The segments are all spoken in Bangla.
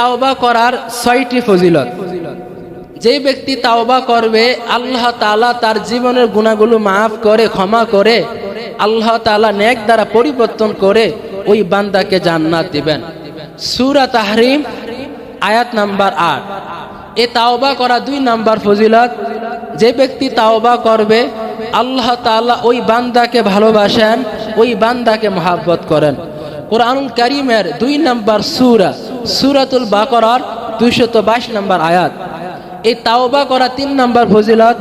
তাওবা করার 6টি ফজিলত। যে ব্যক্তি তাওবা করবে আল্লাহ তাআলা তার জীবনের গুনাহগুলো মাফ করে ক্ষমা করে আল্লাহ তাআলা নেক দ্বারা পরিবর্তন করে ওই বান্দাকে জান্নাত দিবেন। সূরা তাহরিম আয়াত নাম্বার 8। এই তাওবা করা 2 নাম্বার ফজিলত। যে ব্যক্তি তাওবা করবে আল্লাহ তাআলা ওই বান্দাকে ভালোবাসেন, ওই বান্দাকে মহব্বত করেন। কোরআনুল কারীমের 2 নাম্বার সূরা সূরাতুল বাকারার 222 নাম্বার আয়াত। এই তাওবা করা 3 নাম্বার ফজিলত।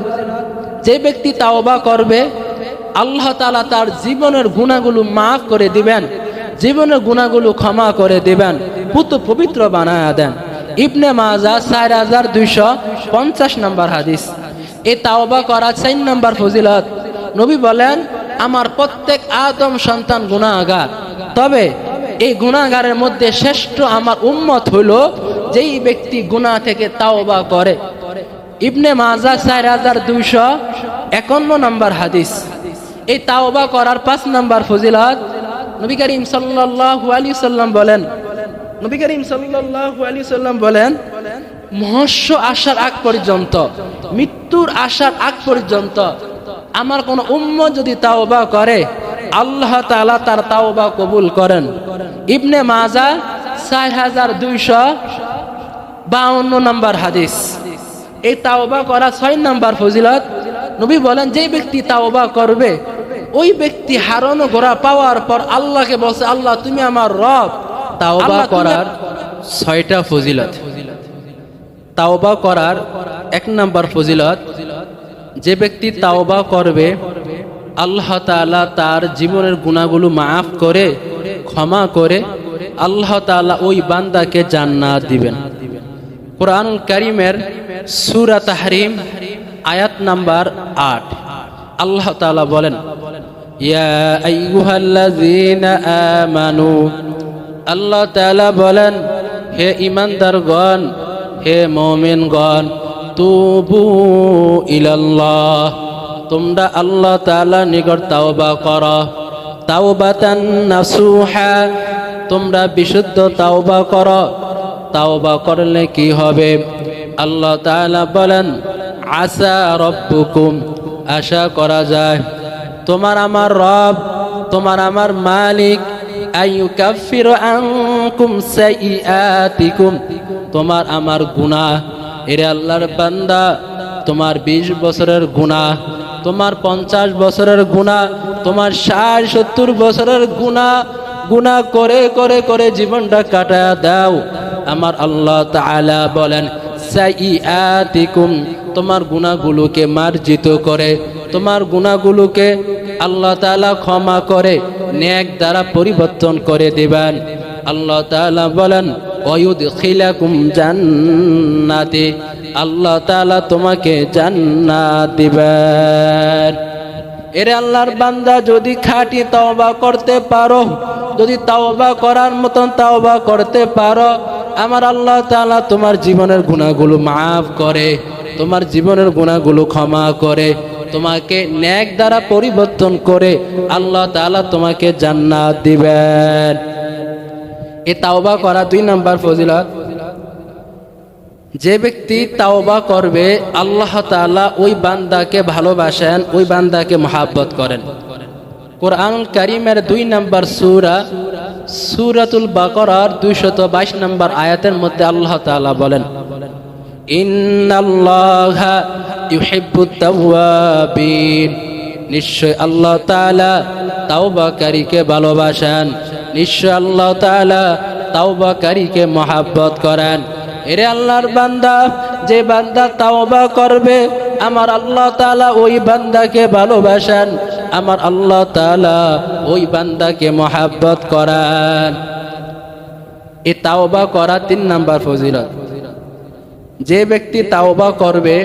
যে ব্যক্তি তাওবা করবে আল্লাহ তাআলা তার জীবনের গুনাহগুলো মাফ করে দিবেন, জীবনের গুনাহগুলো ক্ষমা করে দিবেন, পবিত্র বানায়া দেন। ইবনে মাজাহ 4250 নাম্বার হাদিস। এই তাওবা করা 4 নাম্বার ফজিলত। নবী বলেন, আমার প্রত্যেক আদম সন্তান গুনাহগার, তবে এই গুনাহগারের মধ্যে শ্রেষ্ঠ আমার উম্মত হলো যেই ব্যক্তি গুনাহ থেকে তাওবা করে। ইবনে মাজাহ 4251 নাম্বার হাদিস। এই তাওবা করার 5 নাম্বার ফজিলত। নবী করিম সাল্লাল্লাহু আলাইহি সাল্লাম বলেন, নবী করিম সাল্লাল্লাহু আলাইহি সাল্লাম বলেন, মহস্য আসার আগ পর্যন্ত, মৃত্যুর আসার আগ পর্যন্ত আমার কোন উম্মত যদি তাওবা করে আল্লাহ তাআলা তার তাওবা কবুল করেন। ইবনে মাজাহ 4252 নাম্বার হাদিস। এই তাওবা করা 6 নাম্বার ফজিলত। নবী বলেন, যে ব্যক্তি তাওবা করবে ওই ব্যক্তি হারানো ঘোড়া পাওয়ার পর আল্লাহকে বলছে, আল্লাহ তুমি আমার রব। তাওবা করার 6টা ফজিলত। তাওবা করার 1 নাম্বার ফজিলত। যে ব্যক্তি তাওবা করবে আল্লাহ তাআলা তার জীবনের গুনাহগুলো মাফ করে ক্ষমা করে আল্লাহ তাআলা ওই বান্দাকে জান্নাত দিবেন। কোরআনুল কারীমের সূরা তাহরিম আয়াত নাম্বার 8। আল্লাহ তাআলা বলেন, ইয়া আইয়ুহাল্লাযীনা আমানু, আল্লাহ তাআলা বলেন, হে ঈমানদারগণ, হে মুমিনগণ, তুবু ইলাল্লাহ, তোমরা আল্লাহ তাআলা নিকট তাওবা করো, তাওবাতান নাসুহা, তোমরা বিশুদ্ধ তাওবা করো। তাওবা করলে কি হবে? আল্লাহ তাআলা বলেন, আসা রব্বুকুম, আশা করা যায় তোমার আমার রব, তোমার আমার মালিক, আইয়ুকাফিরু আনকুম সাইয়্যাতিকুম, তোমার আমার গুনাহ, এরে আল্লাহর বান্দা, তোমার 20 বছরের গুনাহ, তোমার 50 বছরের গুনাহ, তোমার 60-70 বছরের গুনাহ করে করে করে জীবনটা কাটায়া দাও। আমার আল্লাহ তাআলা বলেন, সাইয়্যাতিকুম, তোমার গুনাহগুলোকে মার্জিত করে, তোমার গুনাহগুলোকে আল্লাহ তাআলা ক্ষমা করে নেক দ্বারা পরিবর্তন করে দিবেন। আল্লাহ তাআলা বলেন, ওয়ায়ুদখিলাকুম জান্নাতি, আল্লাহ তাআলা তোমাকে জান্নাত দিবেন। এরে আল্লাহর বান্দা, যদি খাঁটি তাওবা করতে পারো, যদি তাওবা করার মতন তাওবা করতে পারো, আমার আল্লাহ তাআলা তোমার জীবনের গুনাহগুলো মাফ করে, তোমার জীবনের গুনাহগুলো ক্ষমা করে, তোমাকে নেক দ্বারা পরিবর্তন করে আল্লাহ তাআলা তোমাকে জান্নাত দিবেন। এই তাওবা করা 2 নাম্বার ফজিলত। যে ব্যক্তি তাওবা করবে আল্লাহ তাআলা ওই বান্দাকে ভালোবাসেন, ওই বান্দাকে মহব্বত করেন। কোরআনুল কারীমের 2 নাম্বার সূরা সূরাতুল বাকারার 222 নাম্বার আয়াতের মধ্যে আল্লাহ তাআলা বলেন, ইন্নাল্লাহা ইউহিব্বুত তাওয়াবিন, নিশ্চয় আল্লাহ তাআলা তাওবাকারীকে ভালোবাসেন, নিশ্চয় আল্লাহ তাআলা তাওবাকারীকে মহব্বত করেন। এরে আল্লাহর বান্দা, যে বান্দা তাওবা করবে আমার আল্লাহ তাআলা ওই বান্দাকে ভালোবাসেন, আমার আল্লাহ তাআলা ওই বান্দাকে মহব্বত করেন। এই তাওবা করা 3 নাম্বার ফজিলত। যে ব্যক্তি তাওবা করবে,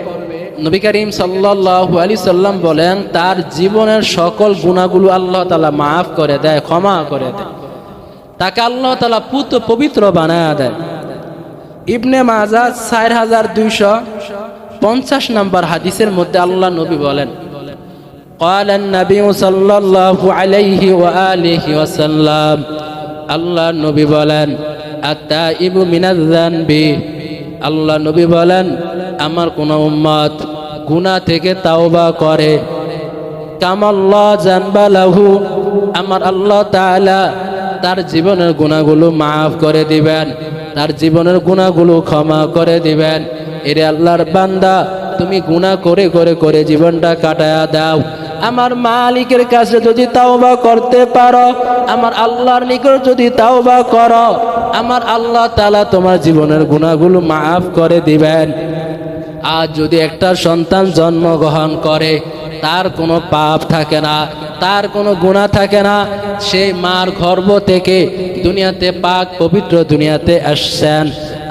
নবী করিম সাল্লাল্লাহু আলাইহি সাল্লাম বলেন, তার জীবনের সকল গুনাহগুলো আল্লাহ তাআলা মাফ করে দেয়, ক্ষমা করে দেয়, তাকে আল্লাহ তাআলা পবিত্র বানায়া দেয়। ইবনে মাজাহ 4250 নাম্বার হাদিসের মধ্যে আল্লাহ নবী বলেন, ক্বালান নবী সাল্লাল্লাহু আলাইহি ওয়া আলিহি ওয়াসাল্লাম, আল্লাহ নবী বলেন, আত-তাইবু মিনাজ যানবি, আল্লাহ নবী বলেন আমার কোন উম্মত গুনাহ থেকে তাওবা করে, কামাল্লাহ জানবা লাহু, আমার আল্লাহ তাআলা তার জীবনের গুনাহগুলো মাফ করে দিবেন, তার জীবনের গুনাহগুলো ক্ষমা করে দিবেন। এরে আল্লাহর বান্দা, তুমি গুনাহ করে করে করে জীবনটা কাটায়া দাও। আমার মালিকের কাছে যদি তাওবা করতে পারো, আমার আল্লাহর নিকট যদি তাওবা করো, আমার আল্লাহ তাআলা তোমার জীবনের গুনাহগুলো মাফ করে দিবেন। আর যদি একটা সন্তান জন্মগ্রহণ করে, তার কোনো পাপ থাকে না, তার কোনো গুনাহ থাকে না, সেই মার গর্ভ থেকে দুনিয়াতে পাক পবিত্র দুনিয়াতে আসছেন।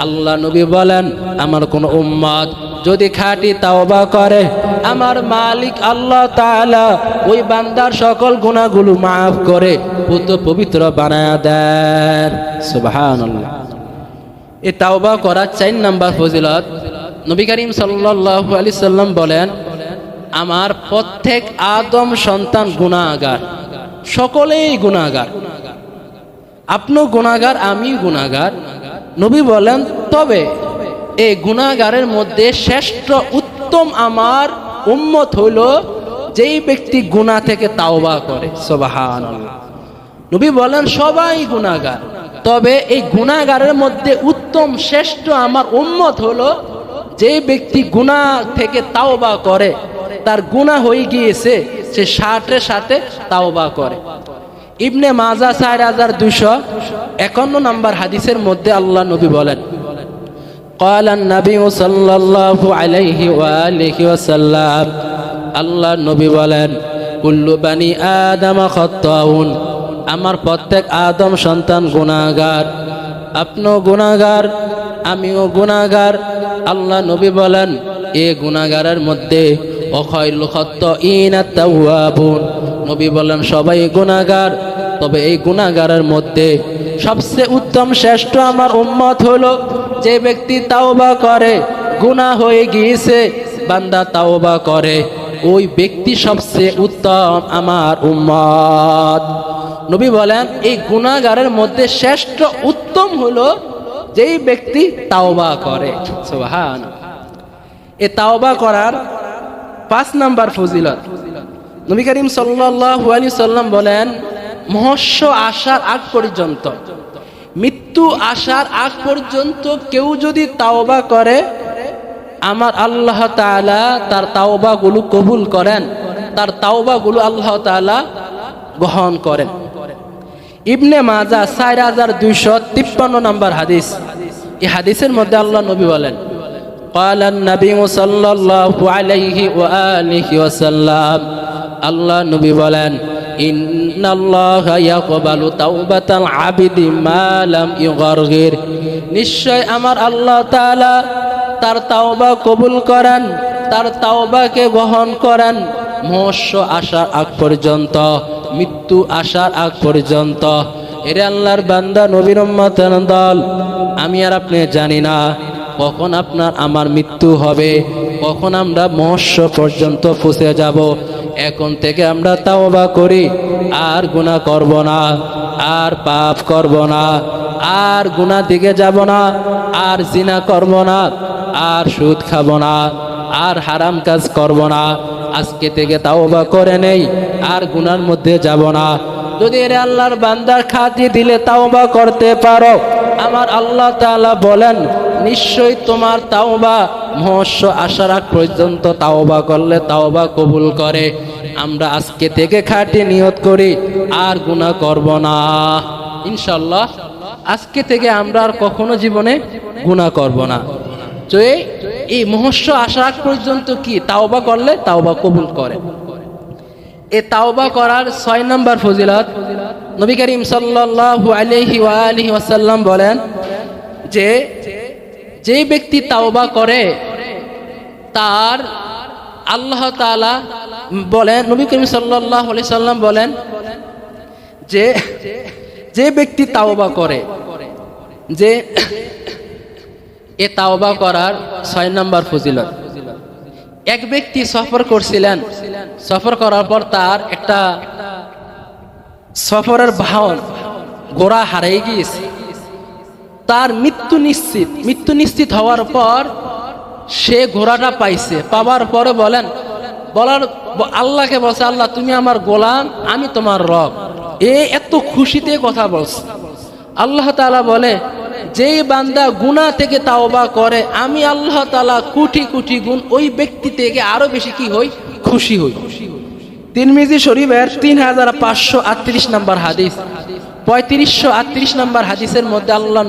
আল্লাহ নবী বলেন আমার কোন উম্মত যদি খাঁটি তাওবা করে, আমার মালিক আল্লাহ তাআলা ওই বান্দার সকল গুনাহগুলো মাফ করে পবিত্র বানায়া দেন। সুবহানাল্লাহ। এই তাওবা করার 4 নাম্বার ফজিলত, নবী করিম সাল্লাল্লাহু আলাইহি সাল্লাম বলেন আমার প্রত্যেক আদম সন্তান গুনাহগার, সকলেই গুনাহগার, আপনিও গুনাহগার, আমি গুনাহগার। নবী বলেন তবে এই গুনাহগারের মধ্যে শ্রেষ্ঠ উত্তম আমার উম্মত হইল যেই ব্যক্তি গুনাহ থেকে তাওবা করে। সুবহানাল্লাহ। নবী বলেন সবাই গুনাহগার, তবে এই গুনাহগারের মধ্যে উত্তম শ্রেষ্ঠ আমার উম্মত হলো যে ব্যক্তি গুনাহ থেকে তাওবা করে, তার গুনাহ হয়ে গিয়েছে, সে সাথে সাথে তাওবা করে। ইবনে মাজাহ 4251 নম্বর হাদিসের মধ্যে আল্লাহ নবী বলেন ক্বালান নবী সাল্লাল্লাহু আলাইহি ওয়া আলিহি ওয়াসাল্লাম, আল্লাহ নবী বলেন কুল্লু বানি আদম খাত্তাউন, আমার প্রত্যেক আদম সন্তান গুনাহগার, আপনিও গুনাহগার, আমিও গুনাহগার। আল্লাহ নবী বলেন এই গুনাহগারের মধ্যে অখায়রুল খাত্তাইনা তাওয়াবুন, নবী বলেন সবাই গুনাহগার, তবে এই গুনাহগারের মধ্যে সবচেয়ে উত্তম শ্রেষ্ঠ আমার উম্মত হলো যে ব্যক্তি তাওবা করে, গুনাহ হয়ে গিয়েছে, বান্দা তাওবা করে, ওই ব্যক্তি সবচেয়ে উত্তম আমার উম্মত। নবী বলেন এই গুনাহগারের মধ্যে শ্রেষ্ঠ উত্তম হলো যেই ব্যক্তি তাওবা করে। সুবহানাল্লাহ। এই তাওবা করার 5 নাম্বার ফজিলত, নবী করিম সাল্লাল্লাহু আলাইহি সাল্লাম বলেন মহস্য আসার আগ পর্যন্ত, মৃত্যু আসার আগ পর্যন্ত কেউ যদি তাওবা করে, আমার আল্লাহ তাআলা তার তাওবাগুলো কবুল করেন, তার তাওবাগুলো আল্লাহ তাআলা গ্রহণ করেন। ইবনে মাজাহ 4253 নম্বর হাদিস, এই হাদিসের মধ্যে আল্লাহ নবী বলেন ক্বালান নবী সাল্লাল্লাহু আলাইহি ওয়া আলিহি ওয়াসাল্লাম, আল্লাহ নবী বলেন ইন্নাল্লাহা ইয়াকবালু তাওবাতাল আবিদি মা লাম ইউগারগির, নিশ্চয় আমার আল্লাহ তাআলা তার তাওবা কবুল করেন, তার তাওবাকে গ্রহণ করেন মহস্য আসার আগ পর্যন্ত, মৃত্যু আসার আগ পর্যন্ত। এরে আল্লাহর বান্দা নবীর উম্মতের দল, আমি আর আপনি জানি না কখন আপনার আমার মৃত্যু হবে, কখন আমরা মহস্য পর্যন্ত পৌঁছে যাব। এখন থেকে আমরা তাওবা করি, আর গুনাহ করব না, আর পাপ করব না, আর গুনাহ দিকে যাব না, আর জিনা করব না, আর সুদ খাব না, আর হারাম কাজ করব না। আজকে থেকে তাওবা করে নেই, আর গুনার মধ্যে যাব না। যদি এর আল্লাহর বান্দার খাতির দিলে তাওবা করতে পারো, আমার আল্লাহ তাআলা বলেন নিশ্চয়ই তোমার তাওবা মহস্য আসার আগ পর্যন্ত তাওবা করলে তাওবা কবুল করে। আমরা আজকে থেকে খাঁটি নিয়ত করি আর গুনাহ করব না ইনশাআল্লাহ। আজকে থেকে আমরা আর কখনো জীবনে গুনাহ করব না। তো এই মহস্য আসার আগ পর্যন্ত কি তাওবা করলে তাওবা কবুল করে। এই তাওবা করার 6 নম্বর ফজিলত, নবী করিম সাল্লাল্লাহু আলাইহি ওয়া আলিহি ওয়াসাল্লাম বলেন যে ব্যক্তি তাওবা করে তার আল্লাহ তাআলা বলেন, নবী করিম সাল্লাল্লাহু আলাইহি সাল্লাম বলেন যে ব্যক্তি তাওবা করে, যে এ তাওবা করার 6 নম্বর ফজিলত। এক ব্যক্তি সফর করছিলেন, সফর করার পর তার একটা সফরের বাহন ঘোড়া হারিয়ে গিয়েছে। তার মৃত্যু নিশ্চিত হওয়ার পর সে ঘোড়াটা পাইছে, পাওয়ার পরে আল্লাহকে বলছে, আল্লাহ তুমি আমার গোলাম, আমি তোমার রব। এত খুশিতে কথা বলছে। আল্লাহ তাআলা বলে, যেই বান্দা গুনাহ থেকে তাওবা করে, আমি আল্লাহ তাআলা কোটি কোটি গুণ ওই ব্যক্তি থেকে আরো বেশি কি হই, খুশি হই। তিরমিজি শরীফের 3538 নম্বর হাদিস, 3538 নম্বর হাদিসের মধ্যে আল্লাহ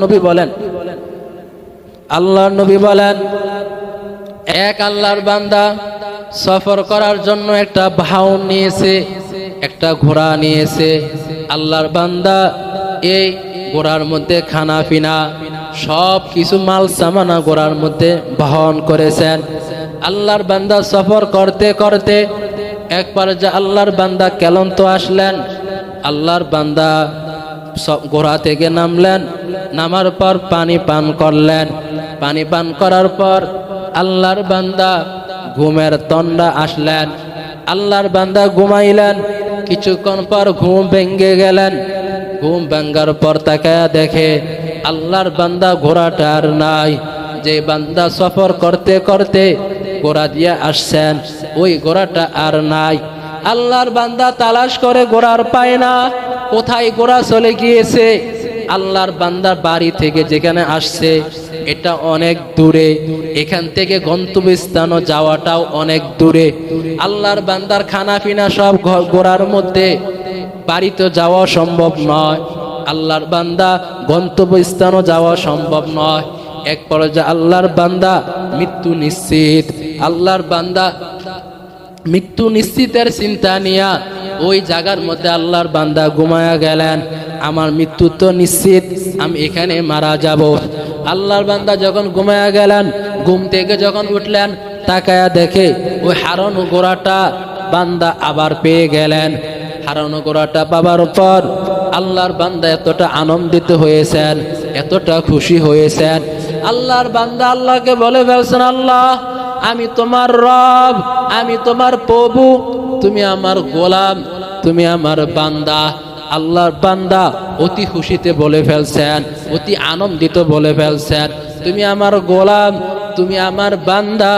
নবী বলেন, এক আল্লাহর বান্দা সফর করার জন্য একটা বাহন নিয়েছে, একটা ঘোড়া নিয়েছে। আল্লাহর বান্দা এই ঘোড়ার মধ্যে খানা পিনা সব কিছু মাল সামানা ঘোড়ার মধ্যে বহন করেছেন। আল্লাহর বান্দা সফর করতে করতে একবার যে আল্লাহর বান্দা ক্লান্ত আসলেন, আল্লাহর বান্দা ঘোড়া থেকে নামলেন, নামার পর পানি পান করলেন। পানি পান করার পর আল্লাহর বান্দা ঘুমের তন্দ্রা আসলেন, আল্লাহর বান্দা ঘুমাইলেন। কিছুক্ষণ পর ঘুম ভেঙে গেলেন। ঘুম ভাঙ্গার পর তাকায়া দেখে আল্লাহর বান্দা ঘোড়াটা আর নাই। যে বান্দা সফর করতে করতে ঘোড়া দিয়ে আসছেন, ওই ঘোড়াটা আর নাই। আল্লাহর বান্দা তালাশ করে ঘোড়ার পায় না, কোথায় ঘোড়া চলে গিয়েছে। আল্লাহর বান্দার বাড়ি থেকে যেখানে আসছে এটা অনেক দূরে, এখান থেকে গন্তব্যস্থানে যাওয়াটাও অনেক দূরে। আল্লাহর বান্দার খানা পিনা সব ঘোড়ার মধ্যে, বাড়িতে যাওয়া সম্ভব নয়। আল্লাহর বান্দা গন্তব্যস্থানে যাওয়া সম্ভব নয়। এক পর্যায়ে আল্লাহর বান্দা মৃত্যু নিশ্চিত। আল্লাহর বান্দা মৃত্যু নিশ্চিতের চিন্তা নিয়া ওই জায়গার মধ্যে আল্লাহর বান্দা ঘুমায়া গেলেন। আমার মৃত্যু তো নিশ্চিত, আমি এখানে মারা যাব। আল্লাহর বান্দা যখন ঘুমায়া গেলেন, ঘুম থেকে যখন উঠলেন, তাকায়া দেখে ওই হারানো ঘোড়াটা বান্দা আবার পেয়ে গেলেন। হারানো ঘোড়াটা পাবার পর আল্লাহর বান্দা এতটা আনন্দিত হয়েছেন, এতটা খুশি হয়েছেন। আল্লাহর বান্দা আল্লাহকে বলে ফেলছেন, আল্লাহ আমি তোমার রব, আমি তোমার প্রভু, তুমি আমার গোলাম, তুমি আমার বান্দা। আল্লাহর বান্দা অতি খুশিতে বলে ফেলছেন, অতি আনন্দিত বলে ফেলছেন, তুমি আমার গোলাম, তুমি আমার বান্দা,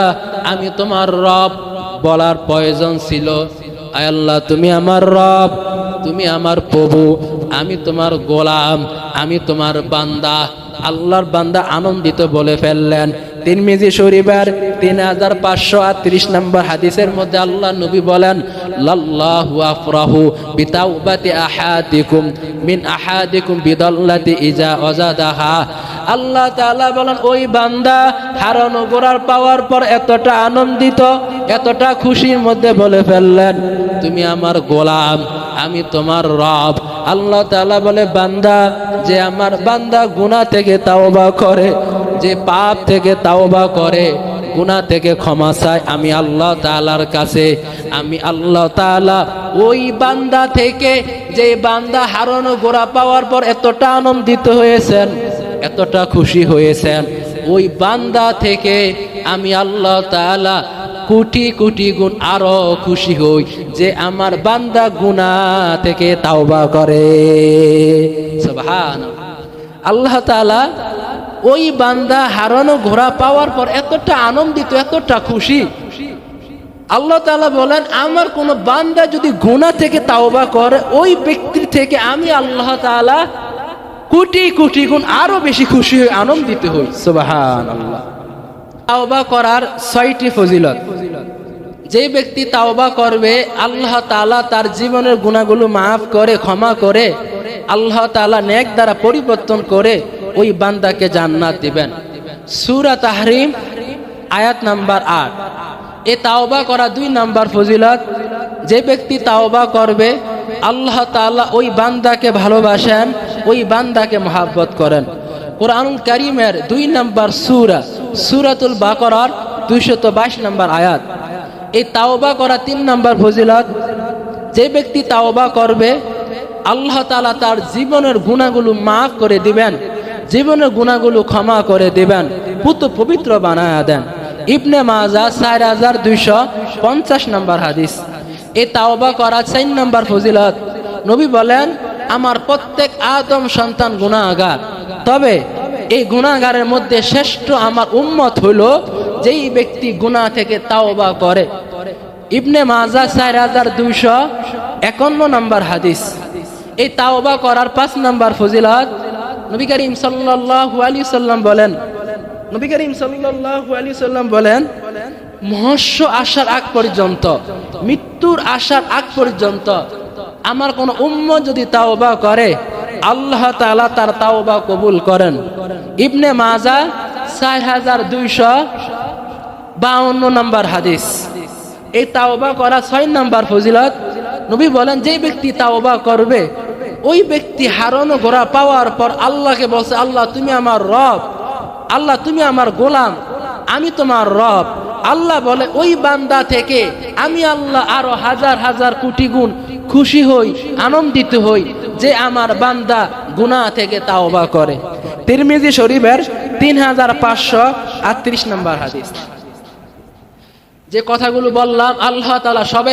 আমি তোমার রব। বলার প্রয়োজন ছিল, আয় আল্লাহ তুমি আমার রব, তুমি আমার প্রভু, আমি তোমার গোলাম, আমি তোমার বান্দা। আল্লাহর বান্দা আনন্দিত বলে ফেললেন। তিরমিজি শরীফের 3538 নম্বর হাদিসের মধ্যে আল্লাহ নবী বলেন, লাল্লাহু আফরাহু বিতাওবাতি আহাদিকুম মিন আহাদিকুম বিদাল্লাতি ইজা ওয়াজাদাহা। আল্লাহ তাআলা বলেন, ওই বান্দা হারানো ঘোড়ার পাওয়ার পর এতটা আনন্দিত, এতটা খুশির মধ্যে বলে ফেললেন, তুমি আমার গোলাম, আমি তোমার রব। আল্লাহ তাআলা বলে, বান্দা, যে আমার বান্দা গুনাহ থেকে তাওবা করে, যে পাপ থেকে তাওবা করে, গুনাহ থেকে ক্ষমা চায় আমি আল্লাহ তাআলার কাছে, আমি আল্লাহ তাআলা ওই বান্দা থেকে, যে বান্দা হারানো ঘোড়া পাওয়ার পর এতটা আনন্দিত হয়েছেন, এতটা খুশি হয়েছেন, ওই বান্দা থেকে আমি আল্লাহ তাআলা কোটি কোটি গুণ আরো খুশি হই, যে আমার বান্দা গুনাহ থেকে তাওবা করে। সুবহানাল্লাহ। আল্লাহ তাআলা ওই বান্দা হারানো ঘোড়া পাওয়ার পর এতটা আনন্দিত, এতটা খুশি। আল্লাহ তাআলা বলেন, আমার কোন বান্দা যদি গুনাহ থেকে তাওবা করে, ওই ব্যক্তির থেকে আমি আল্লাহ তাআলা কোটি কোটি গুণ আরো বেশি খুশি হই, আনন্দিত হই। সুবহানাল্লাহ। তাওবা করার 6টি ফজিলত। যে ব্যক্তি তাওবা করবে, আল্লাহ তাআলা তার জীবনের গুনাহগুলো মাফ করে, ক্ষমা করে, আল্লাহ তাআলা নেক দ্বারা পরিবর্তন করে ওই বান্দাকে জান্নাত দিবেন। সূরা তাহরিম আয়াত নাম্বার 8। এই তাওবা করা 2 নাম্বার ফজিলত। যে ব্যক্তি তাওবা করবে, আল্লাহ তাআলা ওই বান্দাকে ভালোবাসেন, ওই বান্দাকে মহব্বত করেন। কোরআনুল কারীমের 2 নাম্বার সূরা, সূরাতুল বাকারার 222 নাম্বার আয়াত। এই তাওবা করা 3 নাম্বার ফজিলত। যে ব্যক্তি তাওবা করবে, আল্লাহ তাআলা তার জীবনের গুনাহগুলো মাফ করে দিবেন, জীবনের গুনাহগুলো ক্ষমা করে দিবেন, পবিত্র বানায়া দেন। ইবনে মাজাহ 4250 নাম্বার হাদিস। এই তাওবা করা 4 নাম্বার ফজিলত। নবী বলেন, আমার প্রত্যেক আদম সন্তান গুনাহগার, তবে এই গুনাহগারের মধ্যে শ্রেষ্ঠ আমার উম্মত হলো যেই ব্যক্তি গুনাহ থেকে তাওবা করে। ইবনে মাজাহ 4251 নম্বর হাদিস। এই তাওবা করার 5 নম্বর ফজিলত নবী করিম সাল্লাল্লাহু আলাইহি সাল্লাম বলেন, নবী করিম সাল্লাল্লাহু আলাইহি সাল্লাম বলেন, মহস্য আসার আগ পর্যন্ত, মৃত্যুর আসার আগ পর্যন্ত আমার কোন উম্মত যদি তাওবা করে আল্লাহ তাআলা তার তাওবা কবুল করেন। ইবনে মাজাহ 4252 নম্বর হাদিস। এই তাওবা করা 6 নম্বর ফজিলত নবী বলেন, যে ব্যক্তি তাওবা করবে ওই ব্যক্তি হারানো ঘোড়া পাওয়ার পর আল্লাহকে বলছে, আল্লাহ তুমি আমার রব, আল্লাহ তুমি আমার গোলাম, আমি তোমার রব। আল্লাহ বলে ওই বান্দা থেকে আমি আল্লাহ আরো হাজার হাজার কোটি গুণ খুশি হই, আনন্দিত হই যে আমার বান্দা গুনাহ থেকে তাওবা করে। তিরমিজি শরীফের 3538 নম্বর হাদিস। যে কথাগুলো বললাম আল্লাহ তাআলা সবাইকে